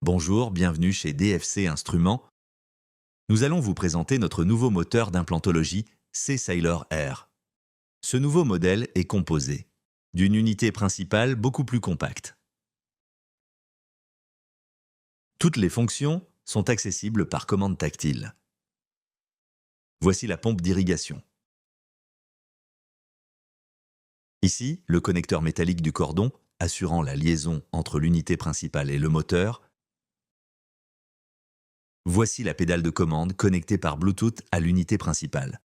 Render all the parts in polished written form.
Bonjour, bienvenue chez DFC Instruments. Nous allons vous présenter notre nouveau moteur d'implantologie, C-Sailor R. Ce nouveau modèle est composé d'une unité principale beaucoup plus compacte. Toutes les fonctions sont accessibles par commande tactile. Voici la pompe d'irrigation. Ici, le connecteur métallique du cordon, assurant la liaison entre l'unité principale et le moteur. Voici la pédale de commande connectée par Bluetooth à l'unité principale.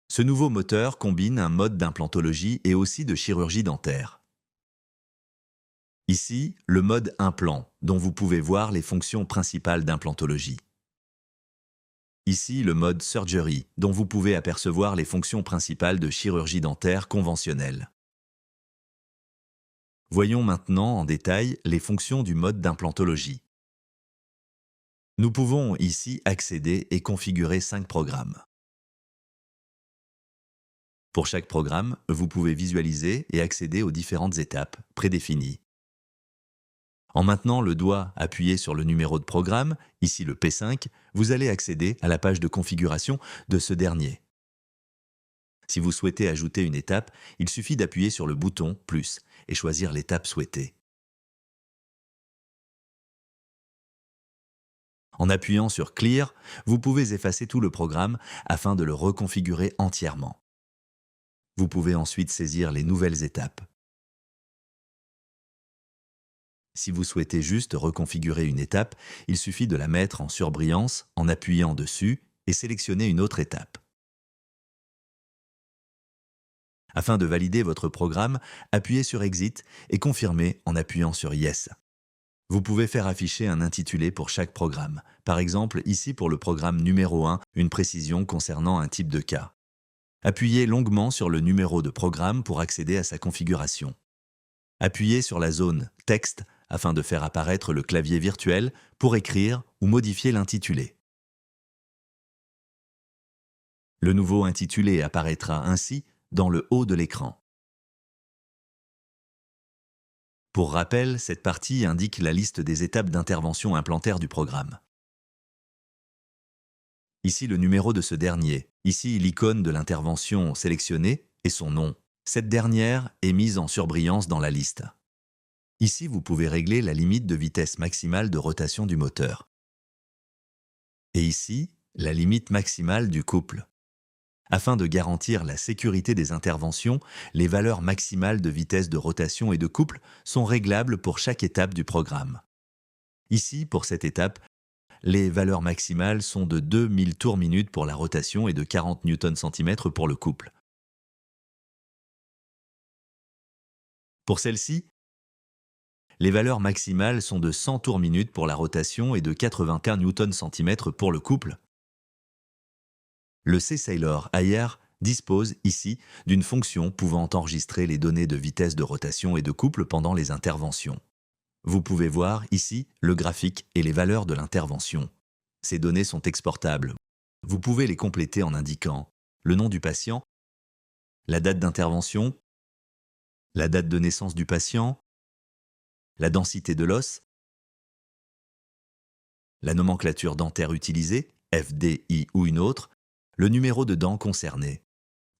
Ce nouveau moteur combine un mode d'implantologie et aussi de chirurgie dentaire. Ici, le mode implant, dont vous pouvez voir les fonctions principales d'implantologie. Ici, le mode surgery, dont vous pouvez apercevoir les fonctions principales de chirurgie dentaire conventionnelle. Voyons maintenant en détail les fonctions du mode d'implantologie. Nous pouvons ici accéder et configurer 5 programmes. Pour chaque programme, vous pouvez visualiser et accéder aux différentes étapes prédéfinies. En maintenant le doigt appuyé sur le numéro de programme, ici le P5, vous allez accéder à la page de configuration de ce dernier. Si vous souhaitez ajouter une étape, il suffit d'appuyer sur le bouton « Plus » et choisir l'étape souhaitée. En appuyant sur « Clear », vous pouvez effacer tout le programme afin de le reconfigurer entièrement. Vous pouvez ensuite saisir les nouvelles étapes. Si vous souhaitez juste reconfigurer une étape, il suffit de la mettre en surbrillance en appuyant dessus et sélectionner une autre étape. Afin de valider votre programme, appuyez sur Exit et confirmez en appuyant sur Yes. Vous pouvez faire afficher un intitulé pour chaque programme. Par exemple, ici pour le programme numéro 1, une précision concernant un type de cas. Appuyez longuement sur le numéro de programme pour accéder à sa configuration. Appuyez sur la zone « Texte » afin de faire apparaître le clavier virtuel pour écrire ou modifier l'intitulé. Le nouveau intitulé apparaîtra ainsi dans le haut de l'écran. Pour rappel, cette partie indique la liste des étapes d'intervention implantaire du programme. Ici le numéro de ce dernier, ici l'icône de l'intervention sélectionnée et son nom. Cette dernière est mise en surbrillance dans la liste. Ici, vous pouvez régler la limite de vitesse maximale de rotation du moteur. Et ici, la limite maximale du couple. Afin de garantir la sécurité des interventions, les valeurs maximales de vitesse de rotation et de couple sont réglables pour chaque étape du programme. Ici, pour cette étape, les valeurs maximales sont de 2000 tours minutes pour la rotation et de 40 Newton-cm pour le couple. Pour celle-ci, les valeurs maximales sont de 100 tours minutes pour la rotation et de 81 Newton-cm pour le couple. Le C-Sailor AR dispose ici d'une fonction pouvant enregistrer les données de vitesse de rotation et de couple pendant les interventions. Vous pouvez voir ici le graphique et les valeurs de l'intervention. Ces données sont exportables. Vous pouvez les compléter en indiquant le nom du patient, la date d'intervention, la date de naissance du patient, la densité de l'os, la nomenclature dentaire utilisée, FDI ou une autre, le numéro de dent concerné.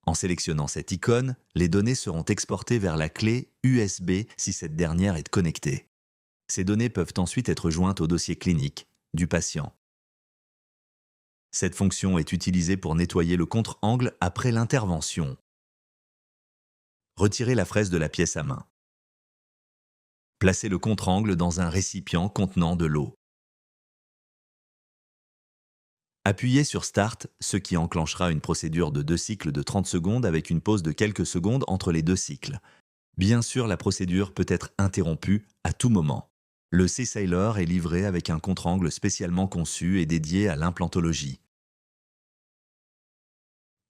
En sélectionnant cette icône, les données seront exportées vers la clé USB si cette dernière est connectée. Ces données peuvent ensuite être jointes au dossier clinique du patient. Cette fonction est utilisée pour nettoyer le contre-angle après l'intervention. Retirez la fraise de la pièce à main. Placez le contre-angle dans un récipient contenant de l'eau. Appuyez sur Start, ce qui enclenchera une procédure de 2 cycles de 30 secondes avec une pause de quelques secondes entre les 2 cycles. Bien sûr, la procédure peut être interrompue à tout moment. Le C-Sailor est livré avec un contre-angle spécialement conçu et dédié à l'implantologie.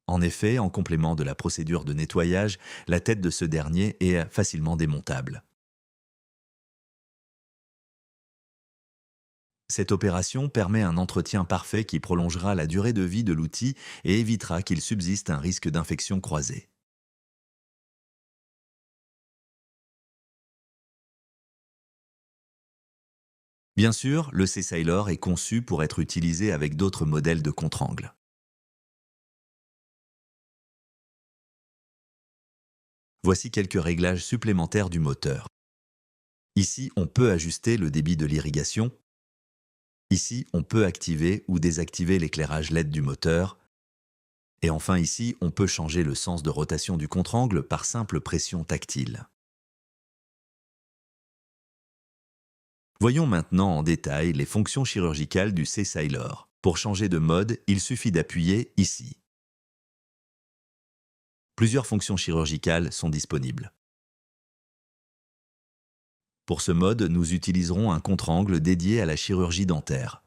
En effet, en complément de la procédure de nettoyage, la tête de ce dernier est facilement démontable. Cette opération permet un entretien parfait qui prolongera la durée de vie de l'outil et évitera qu'il subsiste un risque d'infection croisée. Bien sûr, le C-Sailor est conçu pour être utilisé avec d'autres modèles de contre-angle. Voici quelques réglages supplémentaires du moteur. Ici, on peut ajuster le débit de l'irrigation. Ici, on peut activer ou désactiver l'éclairage LED du moteur. Et enfin ici, on peut changer le sens de rotation du contre-angle par simple pression tactile. Voyons maintenant en détail les fonctions chirurgicales du C-Sailor. Pour changer de mode, il suffit d'appuyer ici. Plusieurs fonctions chirurgicales sont disponibles. Pour ce mode, nous utiliserons un contre-angle dédié à la chirurgie dentaire.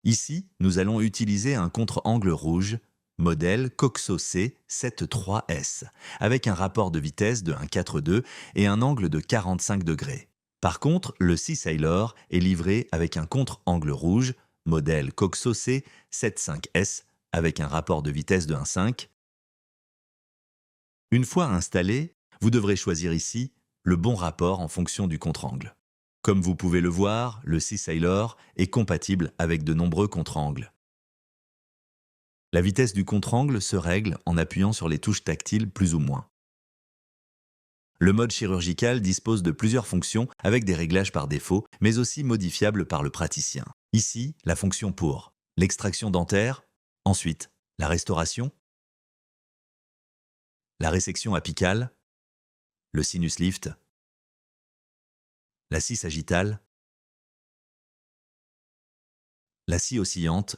Ici, nous allons utiliser un contre-angle rouge, modèle Coxo C 73S, avec un rapport de vitesse de 1,42 et un angle de 45 degrés. Par contre, le C-Sailor est livré avec un contre-angle rouge, modèle Coxo C 75S, avec un rapport de vitesse de 1,5. Une fois installé, vous devrez choisir ici le bon rapport en fonction du contre-angle. Comme vous pouvez le voir, le C-Sailor est compatible avec de nombreux contre-angles. La vitesse du contre-angle se règle en appuyant sur les touches tactiles plus ou moins. Le mode chirurgical dispose de plusieurs fonctions avec des réglages par défaut, mais aussi modifiables par le praticien. Ici, la fonction pour l'extraction dentaire, ensuite la restauration, la résection apicale, le sinus lift, la scie sagittale, la scie oscillante,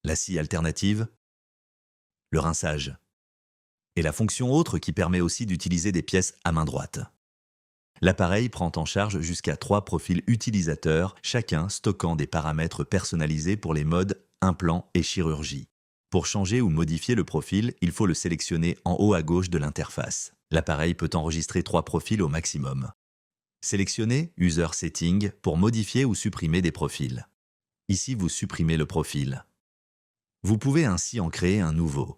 la scie alternative, le rinçage, et la fonction autre qui permet aussi d'utiliser des pièces à main droite. L'appareil prend en charge jusqu'à 3 profils utilisateurs, chacun stockant des paramètres personnalisés pour les modes implant et chirurgie. Pour changer ou modifier le profil, il faut le sélectionner en haut à gauche de l'interface. L'appareil peut enregistrer 3 profils au maximum. Sélectionnez User Setting pour modifier ou supprimer des profils. Ici, vous supprimez le profil. Vous pouvez ainsi en créer un nouveau.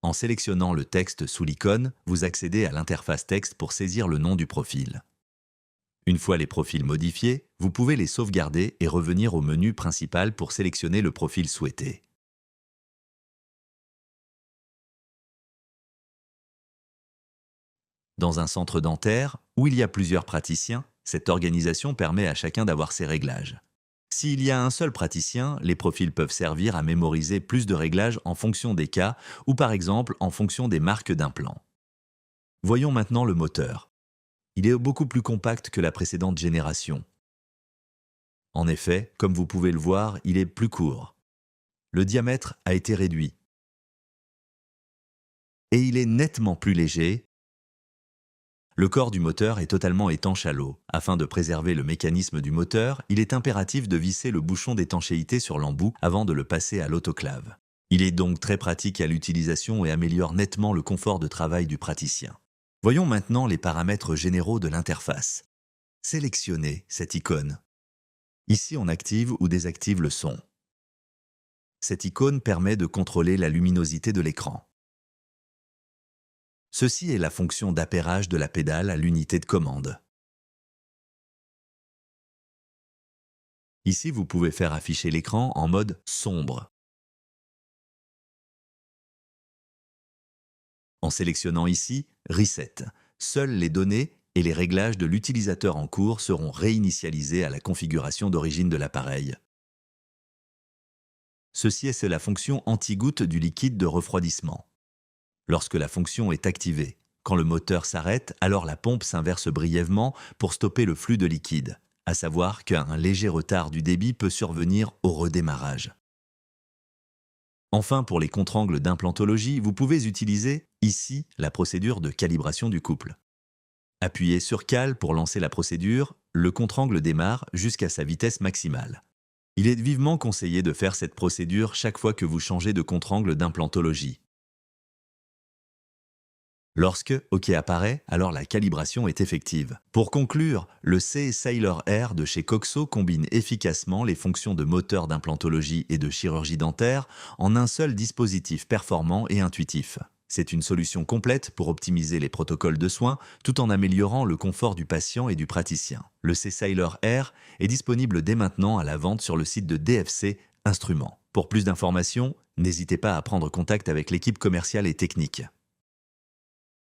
En sélectionnant le texte sous l'icône, vous accédez à l'interface texte pour saisir le nom du profil. Une fois les profils modifiés, vous pouvez les sauvegarder et revenir au menu principal pour sélectionner le profil souhaité. Dans un centre dentaire, où il y a plusieurs praticiens, cette organisation permet à chacun d'avoir ses réglages. S'il y a un seul praticien, les profils peuvent servir à mémoriser plus de réglages en fonction des cas ou par exemple en fonction des marques d'implants. Voyons maintenant le moteur. Il est beaucoup plus compact que la précédente génération. En effet, comme vous pouvez le voir, il est plus court. Le diamètre a été réduit. Et il est nettement plus léger. Le corps du moteur est totalement étanche à l'eau. Afin de préserver le mécanisme du moteur, il est impératif de visser le bouchon d'étanchéité sur l'embout avant de le passer à l'autoclave. Il est donc très pratique à l'utilisation et améliore nettement le confort de travail du praticien. Voyons maintenant les paramètres généraux de l'interface. Sélectionnez cette icône. Ici, on active ou désactive le son. Cette icône permet de contrôler la luminosité de l'écran. Ceci est la fonction d'appairage de la pédale à l'unité de commande. Ici, vous pouvez faire afficher l'écran en mode sombre. En sélectionnant ici « Reset », seules les données et les réglages de l'utilisateur en cours seront réinitialisés à la configuration d'origine de l'appareil. Ceci est la fonction anti-goutte du liquide de refroidissement. Lorsque la fonction est activée, quand le moteur s'arrête, alors la pompe s'inverse brièvement pour stopper le flux de liquide, à savoir qu'un léger retard du débit peut survenir au redémarrage. Enfin, pour les contre-angles d'implantologie, vous pouvez utiliser ici la procédure de calibration du couple. Appuyez sur Cal pour lancer la procédure, le contre-angle démarre jusqu'à sa vitesse maximale. Il est vivement conseillé de faire cette procédure chaque fois que vous changez de contre-angle d'implantologie. Lorsque OK apparaît, alors la calibration est effective. Pour conclure, le C-Sailor R de chez Coxo combine efficacement les fonctions de moteur d'implantologie et de chirurgie dentaire en un seul dispositif performant et intuitif. C'est une solution complète pour optimiser les protocoles de soins tout en améliorant le confort du patient et du praticien. Le C-Siler Air est disponible dès maintenant à la vente sur le site de DFC Instruments. Pour plus d'informations, n'hésitez pas à prendre contact avec l'équipe commerciale et technique.